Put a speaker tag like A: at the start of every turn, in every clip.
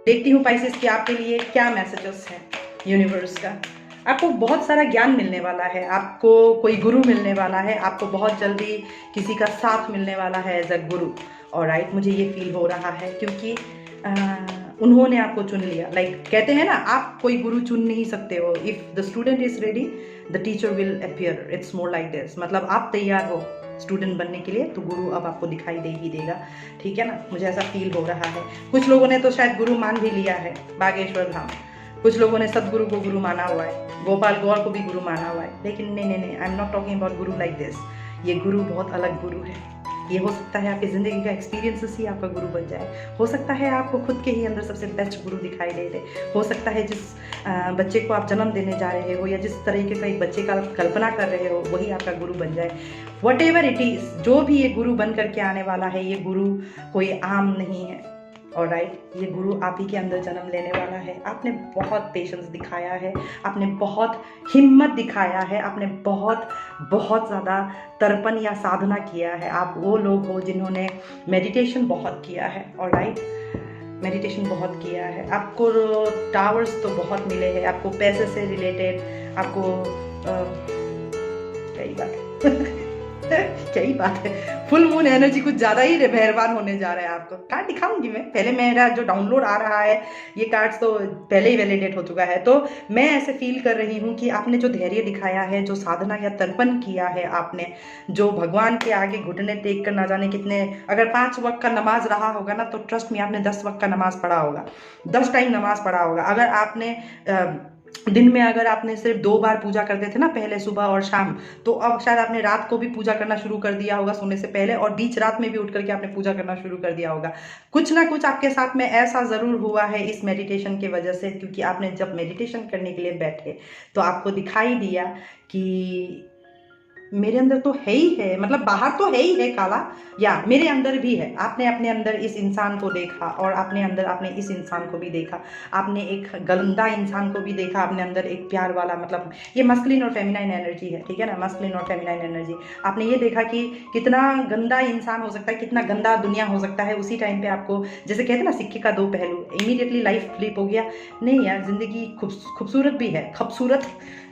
A: देखती हूँ पाइसेस कि आपके लिए क्या मैसेजेस हैं यूनिवर्स का। आपको बहुत सारा ज्ञान मिलने वाला है, आपको कोई गुरु मिलने वाला है, आपको बहुत जल्दी किसी का साथ मिलने वाला है एज अ गुरु। और राइट, मुझे ये फील हो रहा है क्योंकि उन्होंने आपको चुन लिया। लाइक कहते हैं ना, आप कोई गुरु चुन नहीं सकते हो। If the student is ready the teacher will appear. It's more like this, मतलब आप तैयार हो स्टूडेंट बनने के लिए तो गुरु अब आपको दिखाई दे ही देगा। ठीक है ना, मुझे ऐसा फील हो रहा है। कुछ लोगों ने तो शायद गुरु मान भी लिया है बागेश्वर धाम, कुछ लोगों ने सदगुरु को गुरु माना हुआ है, गोपाल गौर को भी गुरु माना हुआ है। लेकिन नहीं, I am not talking about Guru like this. ये गुरु बहुत अलग गुरु है। ये हो सकता है आपकी ज़िंदगी का एक्सपीरियंसेस ही आपका गुरु बन जाए। हो सकता है आपको खुद के ही अंदर सबसे बेस्ट गुरु दिखाई दे दे। हो सकता है जिस बच्चे को आप जन्म देने जा रहे हो या जिस तरीके का एक बच्चे का कल्पना कर रहे हो वही आपका गुरु बन जाए। वट एवर इट इज़, जो भी ये गुरु बन करके आने वाला है, ये गुरु कोई आम नहीं है। और राइट, ये गुरु आप ही के अंदर जन्म लेने वाला है। आपने बहुत पेशेंस दिखाया है, आपने बहुत हिम्मत दिखाया है, आपने बहुत बहुत ज़्यादा तर्पण या साधना किया है। आप वो लोग हो जिन्होंने मेडिटेशन बहुत किया है। और राइट, मेडिटेशन बहुत किया है। आपको टावर्स तो बहुत मिले हैं, आपको पैसे से रिलेटेड, आपको कई बात क्या ही बात है, फुल मून एनर्जी कुछ ज़्यादा ही मेहरबान होने जा रहा है आपको। कार्ड दिखाऊंगी मैं, पहले मेरा जो डाउनलोड आ रहा है ये कार्ड्स तो पहले ही वैलिडेट हो चुका है। तो मैं ऐसे फील कर रही हूँ कि आपने जो धैर्य दिखाया है, जो साधना या तर्पण किया है आपने, जो भगवान के आगे घुटने टेक कर ना जाने कितने, अगर 5 वक्त का नमाज रहा होगा ना तो ट्रस्ट में आपने 10 वक्त का नमाज पढ़ा होगा, 10 टाइम नमाज पढ़ा होगा। अगर आपने दिन में अगर आपने सिर्फ 2 बार पूजा करते थे ना, पहले सुबह और शाम, तो अब शायद आपने रात को भी पूजा करना शुरू कर दिया होगा सोने से पहले, और बीच रात में भी उठ करके आपने पूजा करना शुरू कर दिया होगा। कुछ ना कुछ आपके साथ में ऐसा ज़रूर हुआ है इस मेडिटेशन के वजह से, क्योंकि आपने जब मेडिटेशन करने के लिए बैठे तो आपको दिखाई दिया कि मेरे अंदर तो है ही है, मतलब बाहर तो है ही है काला, या मेरे अंदर भी है। आपने अपने अंदर इस इंसान को देखा और अपने अंदर आपने इस इंसान को भी देखा। आपने एक गंदा इंसान को भी देखा, अपने अंदर एक प्यार वाला, मतलब ये मस्कुलिन और फेमिनाइन एनर्जी है, ठीक है ना, मस्कुलिन और फेमिनाइन एनर्जी। आपने ये देखा कि कितना गंदा इंसान हो सकता है, कितना गंदा दुनिया हो सकता है। उसी टाइम पे आपको, जैसे कहते हैं ना सिक्के का 2 पहलू, इमीडिएटली लाइफ फ्लिप हो गया। नहीं यार, जिंदगी खूबसूरत भी है, खूबसूरत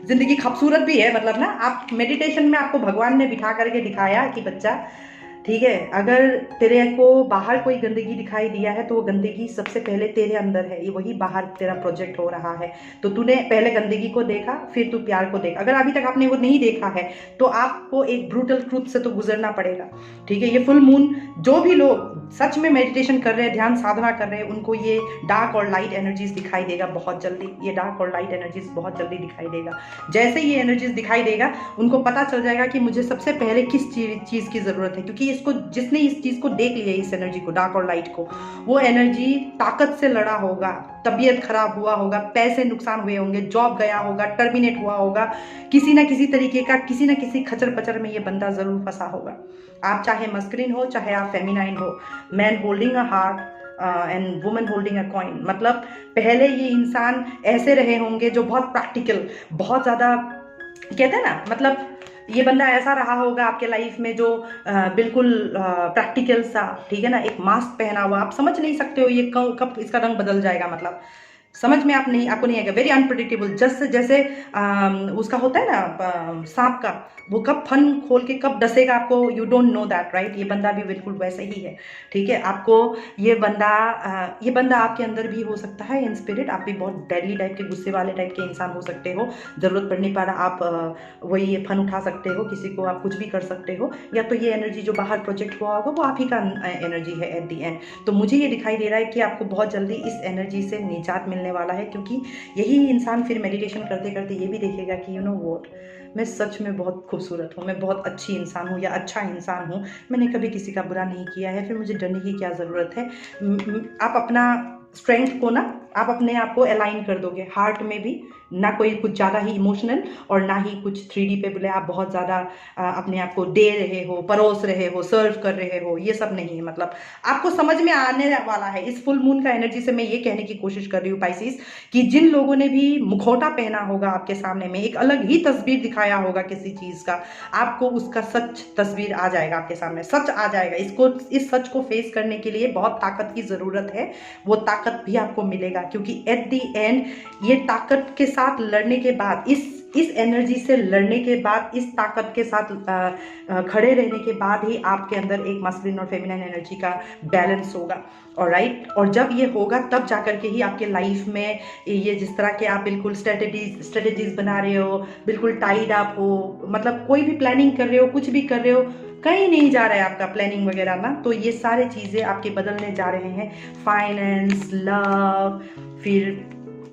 A: जिंदगी खूबसूरत भी है। मतलब ना, आप मेडिटेशन में आपको भगवान ने बिठा करके दिखाया कि बच्चा, ठीक है, अगर तेरे को बाहर कोई गंदगी दिखाई दिया है तो वो गंदगी सबसे पहले तेरे अंदर है, ये वही बाहर तेरा प्रोजेक्ट हो रहा है। तो तूने पहले गंदगी को देखा, फिर तू प्यार को देख। अगर अभी तक आपने वो नहीं देखा है तो आपको एक ब्रूटल ट्रूथ से तो गुजरना पड़ेगा। ठीक है, ये फुल मून, जो भी लोग सच में मेडिटेशन कर रहे हैं, ध्यान साधना कर रहे हैं, उनको ये डार्क और लाइट एनर्जीज दिखाई देगा बहुत जल्दी। ये डार्क और लाइट एनर्जीज बहुत जल्दी दिखाई देगा। जैसे ये एनर्जीज दिखाई देगा, उनको पता चल जाएगा कि मुझे सबसे पहले किस चीज़ की ज़रूरत है। क्योंकि इसको, जिसने इस चीज़ को देख लिया, इस एनर्जी को, डार्क और लाइट को, वो एनर्जी ताकत से लड़ा होगा, तबीयत खराब हुआ होगा, पैसे नुकसान हुए होंगे, जॉब गया होगा, टर्मिनेट हुआ होगा, किसी ना किसी तरीके का, किसी ना किसी खचर पचर में ये बंदा ज़रूर फंसा होगा। आप चाहे मस्कुलिन हो, चाहे आप फेमिनाइन हो, man holding a heart and women holding a coin, मतलब पहले ये इंसान ऐसे रहे होंगे जो बहुत प्रैक्टिकल, बहुत ज़्यादा, कहते हैं ना, मतलब ये बंदा ऐसा रहा होगा आपके लाइफ में जो बिल्कुल प्रैक्टिकल सा, ठीक है ना, एक मास्क पहना हुआ, आप समझ नहीं सकते हो ये कब इसका रंग बदल जाएगा, मतलब समझ में आपको नहीं आएगा। वेरी अनप्रिडिक्टेबल, जैसे उसका होता है ना सांप का, वो कब फन खोल के कब डसेगा आपको, you don't know that, right. ये बंदा भी बिल्कुल वैसे ही है, ठीक है। आपको ये बंदा आपके अंदर भी हो सकता है इन स्पिरिट। आप भी बहुत डेडली टाइप के, गुस्से वाले टाइप के इंसान हो सकते हो। ज़रूरत पड़ने पर आप वही ये फन उठा सकते हो, किसी को आप कुछ भी कर सकते हो, या तो ये एनर्जी जो बाहर प्रोजेक्ट हुआ होगा वो आप ही का एनर्जी है एट दी एंड। तो मुझे ये दिखाई दे रहा है कि आपको बहुत जल्दी इस एनर्जी से निजात मिलने वाला है, क्योंकि यही इंसान फिर मेडिटेशन करते करते ये भी देखेगा कि यू नो व्हाट, मैं सच में बहुत खूबसूरत हूँ, मैं बहुत अच्छी इंसान हूँ या अच्छा इंसान हूँ, मैंने कभी किसी का बुरा नहीं किया है, फिर मुझे डरने की क्या ज़रूरत है। आप अपना स्ट्रेंथ को ना आप अपने आप को अलाइन कर दोगे हार्ट में भी, ना कोई कुछ ज़्यादा ही इमोशनल और ना ही कुछ 3D पे बोले आप बहुत ज़्यादा अपने आप को दे रहे हो, परोस रहे हो, सर्व कर रहे हो, ये सब नहीं है। मतलब आपको समझ में आने वाला है इस फुल मून का एनर्जी से। मैं ये कहने की कोशिश कर रही हूँ पाइसिस कि जिन लोगों ने भी मुखौटा पहना होगा आपके सामने में, एक अलग ही तस्वीर दिखाया होगा किसी चीज़ का, आपको उसका सच तस्वीर आ जाएगा आपके सामने, सच आ जाएगा। इस सच को फेस करने के लिए बहुत ताकत की ज़रूरत है, वो ताकत भी आपको मिलेगा, क्योंकि एट द एंड ये ताकत के साथ लड़ने के बाद, इस एनर्जी से लड़ने के बाद, इस ताकत के साथ खड़े रहने के बाद ही आपके अंदर एक मस्कुलिन और फेमिनिन एनर्जी का बैलेंस होगा। ऑलराइट, और जब ये होगा तब जाकर के ही आपके लाइफ में ये जिस तरह के आप बिल्कुल स्ट्रेटेजीज बना रहे हो, बिल्कुल टाइड अप हो, मतलब कोई भी प्लानिंग कर रहे हो, कुछ भी कर रहे हो, कहीं नहीं जा रहा है आपका प्लानिंग वगैरह ना, तो ये सारे चीज़ें आपके बदलने जा रहे हैं। फाइनेंस, लव, फिर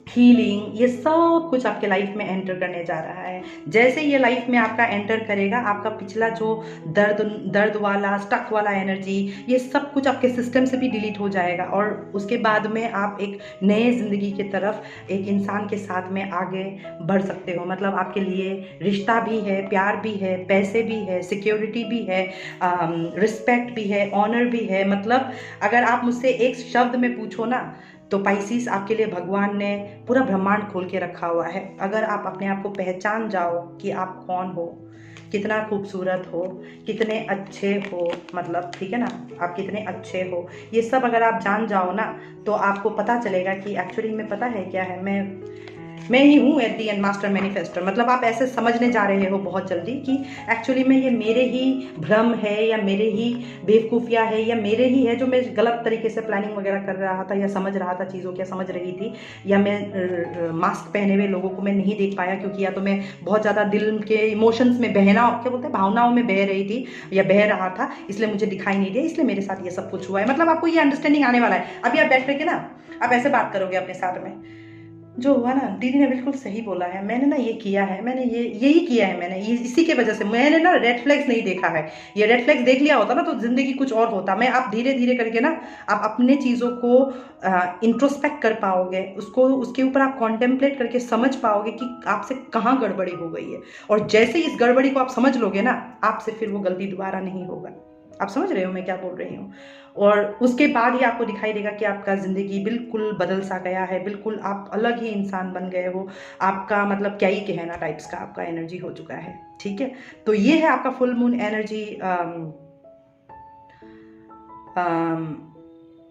A: हीलिंग, ये सब कुछ आपके लाइफ में एंटर करने जा रहा है। जैसे ये लाइफ में आपका एंटर करेगा, आपका पिछला जो दर्द वाला, स्टक वाला एनर्जी, ये सब कुछ आपके सिस्टम से भी डिलीट हो जाएगा, और उसके बाद में आप एक नए ज़िंदगी की तरफ एक इंसान के साथ में आगे बढ़ सकते हो। मतलब आपके लिए रिश्ता भी है, प्यार भी है, पैसे भी है, सिक्योरिटी भी है, रिस्पेक्ट भी है, ऑनर भी है। मतलब अगर आप मुझसे एक शब्द में पूछो ना, तो पाइसिस आपके लिए भगवान ने पूरा ब्रह्मांड खोल के रखा हुआ है। अगर आप अपने आप को पहचान जाओ कि आप कौन हो, कितना खूबसूरत हो, कितने अच्छे हो, मतलब ठीक है ना, आप कितने अच्छे हो, ये सब अगर आप जान जाओ ना, तो आपको पता चलेगा कि एक्चुअली में पता है क्या है, मैं ही हूँ at the and master manifester. मतलब आप ऐसे समझने जा रहे हो बहुत जल्दी कि एक्चुअली में ये मेरे ही भ्रम है, या मेरे ही बेवकूफ़िया है, या मेरे ही है जो मैं गलत तरीके से प्लानिंग वगैरह कर रहा था, या समझ रहा था चीज़ों क्या समझ रही थी, या मैं मास्क पहने हुए लोगों को मैं नहीं देख पाया, क्योंकि या तो मैं बहुत ज़्यादा दिल के इमोशंस में बहना, क्या बोलते हैं, भावनाओं में बह रही थी या बह रहा था, इसलिए मुझे दिखाई नहीं दिया, इसलिए मेरे साथ ये सब कुछ हुआ है। मतलब आपको ये अंडरस्टैंडिंग आने वाला है। अभी आप बैठ करके ना आप ऐसे बात करोगे अपने साथ में, जो हुआ ना, दीदी ने बिल्कुल सही बोला है, मैंने ना ये किया है, मैंने यही किया है, मैंने इसी के वजह से मैंने ना रेड फ्लैग्स नहीं देखा है। ये रेड फ्लैग्स देख लिया होता ना तो जिंदगी कुछ और होता। मैं आप धीरे धीरे करके ना आप अपने चीज़ों को इंट्रोस्पेक्ट कर पाओगे, उसके ऊपर आप कॉन्टेम्पलेट करके समझ पाओगे कि आपसे कहाँ गड़बड़ी हो गई है, और जैसे इस गड़बड़ी को आप समझ लोगे ना, आपसे फिर वो गलती दोबारा नहीं होगा। आप समझ रहे हो मैं क्या बोल रही हूँ? और उसके बाद ही आपको दिखाई देगा कि आपका ज़िंदगी बिल्कुल बदल सा गया है, बिल्कुल आप अलग ही इंसान बन गए हो। आपका मतलब क्या ही कहना टाइप्स का आपका एनर्जी हो चुका है। ठीक है, तो ये है आपका फुल मून एनर्जी।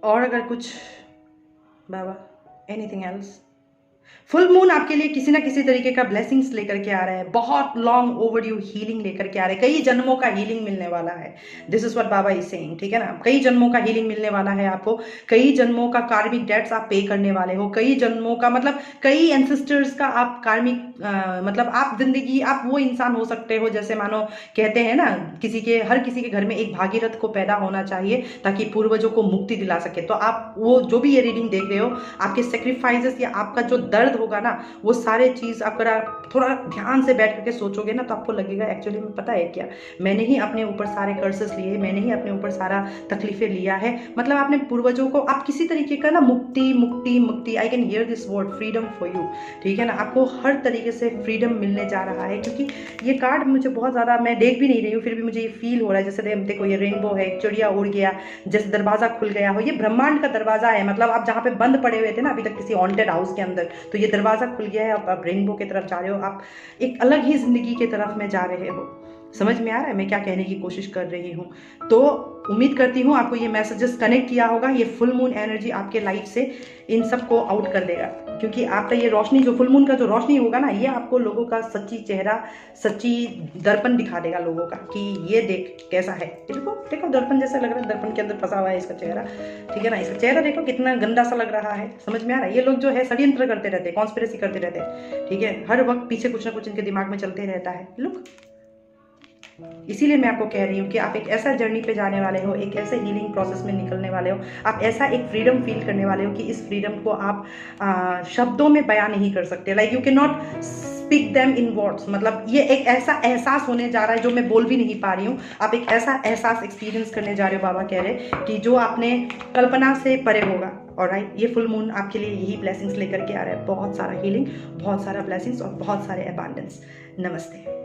A: और अगर कुछ बाबा एनीथिंग एल्स, फुल मून आपके लिए किसी ना किसी तरीके का ब्लेसिंग्स लेकर के आ रहा है, बहुत लॉन्ग ओवरड्यू हीलिंग लेकर के आ रहा है, कई जन्मों का हीलिंग मिलने वाला है। This is what Baba is saying, ठीक है ना, कई जन्मों का हीलिंग मिलने वाला है आपको, कई जन्मों का कार्मिक डेट्स आप पे करने वाले हो, कई जन्मों का मतलब कई एंसेस्टर्स का आप कार्मिक मतलब आप जिंदगी, आप वो इंसान हो सकते हो जैसे मानो कहते हैं ना, हर किसी के घर में एक भागीरथ को पैदा होना चाहिए ताकि पूर्वजों को मुक्ति दिला सके। तो आप वो जो भी ये रीडिंग देख रहे हो, आपके सेक्रीफाइसेस या आपका जो दर्द होगा ना, वो सारे चीज़ अगर आप थोड़ा ध्यान से बैठ करके सोचोगे ना, तो आपको लगेगा एक्चुअली में पता है क्या, मैंने ही अपने ऊपर सारे कर्सेस लिए, मैंने ही अपने ऊपर सारा तकलीफें लिया है। मतलब आपने पूर्वजों को आप किसी तरीके का ना मुक्ति मुक्ति मुक्ति, I can hear this word freedom for you, ठीक है ना, आपको हर तरीके से फ्रीडम मिलने जा रहा है। क्योंकि ये कार्ड मुझे बहुत ज़्यादा, मैं देख भी नहीं रही हूँ, फिर भी मुझे ये फील हो रहा है जैसे देखो ये रेनबो है, चिड़िया उड़ गया, जैसे दरवाज़ा खुल गया हो, ये ब्रह्मांड का दरवाज़ा है। मतलब आप जहाँ पे बंद पड़े हुए थे ना अभी तक किसी हॉन्टेड हाउस के अंदर, तो ये दरवाज़ा खुल गया है, आप रेनबो की तरफ जा रहे हो, आप एक अलग ही जिंदगी की तरफ में जा रहे हो। समझ में आ रहा है मैं क्या कहने की कोशिश कर रही हूँ? तो उम्मीद करती हूँ आपको ये मैसेजेस कनेक्ट किया होगा। ये फुल मून एनर्जी आपके लाइफ से इन सबको आउट कर देगा, क्योंकि आपका ये रोशनी, जो फुल मून का जो रोशनी होगा ना, ये आपको लोगों का सच्ची चेहरा, सच्ची दर्पण दिखा देगा लोगों का कि ये देख कैसा है, देखो देखो दर्पण जैसा लग रहा है, दर्पण के अंदर फंसा हुआ है इसका चेहरा, ठीक है ना, इसका चेहरा देखो कितना गंदा सा लग रहा है। समझ में आ रहा है? ये लोग जो है षड्यंत्र करते रहते हैं, कॉन्स्पिरेसी करते रहते हैं, ठीक है, हर वक्त पीछे कुछ ना कुछ इनके दिमाग में चलते रहता है। लुक, इसीलिए मैं आपको कह रही हूँ कि आप एक ऐसा जर्नी पे जाने वाले हो, एक ऐसे हीलिंग प्रोसेस में निकलने वाले हो, आप ऐसा एक फ्रीडम फील करने वाले हो कि इस फ्रीडम को आप शब्दों में बयान नहीं कर सकते। Like you can not speak them in words. मतलब ये एक ऐसा एहसास होने जा रहा है जो मैं बोल भी नहीं पा रही हूँ। आप एक ऐसा एहसास एक्सपीरियंस करने जा रहे हो, बाबा कह रहे कि जो आपने कल्पना से परे होगा। ऑलराइट, ये फुल मून आपके लिए यही ब्लेसिंग्स लेकर के आ रहा है, बहुत सारा हीलिंग, बहुत सारा ब्लेसिंग्स और बहुत सारे अबंडेंस। नमस्ते।